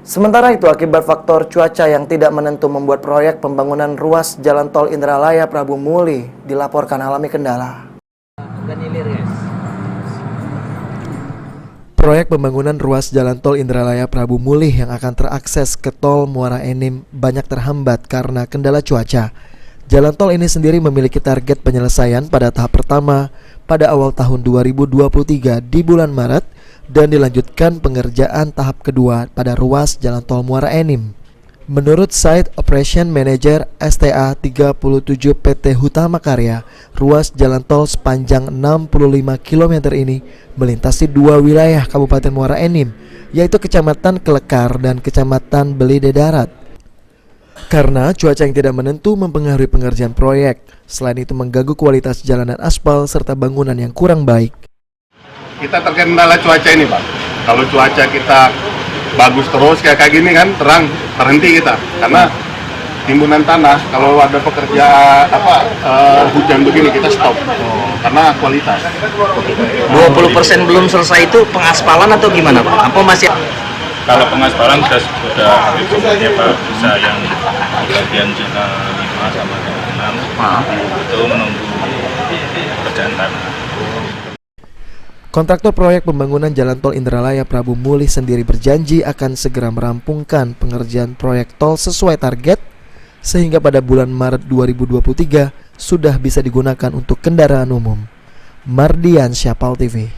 Sementara itu, akibat faktor cuaca yang tidak menentu membuat proyek pembangunan ruas Jalan Tol Indralaya Prabu Muli dilaporkan alami kendala. Proyek pembangunan ruas Jalan Tol Indralaya Prabu Muli yang akan terakses ke Tol Muara Enim banyak terhambat karena kendala cuaca. Jalan tol ini sendiri memiliki target penyelesaian pada tahap pertama pada awal tahun 2023 di bulan Maret dan dilanjutkan pengerjaan tahap kedua pada ruas Jalan Tol Muara Enim. Menurut Site Operation Manager STA 37 PT Hutama Karya, ruas jalan tol sepanjang 65 km ini melintasi dua wilayah Kabupaten Muara Enim, yaitu Kecamatan Kelekar dan Kecamatan Belide Darat. Karena cuaca yang tidak menentu mempengaruhi pengerjaan proyek, selain itu mengganggu kualitas jalanan aspal serta bangunan yang kurang baik. Kita terkendala cuaca ini, Pak. Kalau cuaca kita bagus terus kayak gini kan, terhenti kita. Karena timbunan tanah, kalau ada pekerja hujan begini kita stop. Karena kualitas. 20% belum selesai itu pengaspalan atau gimana, Pak? Apa masih? Kalau pengaspalan sudah semuanya Pak, bisa yang bagian zona 5 sama 6 itu menunggu pekerjaan tanah. Kontraktor proyek pembangunan Jalan Tol Indralaya Prabu Muli sendiri berjanji akan segera merampungkan pengerjaan proyek tol sesuai target sehingga pada bulan Maret 2023 sudah bisa digunakan untuk kendaraan umum. Mardian Syapal TV.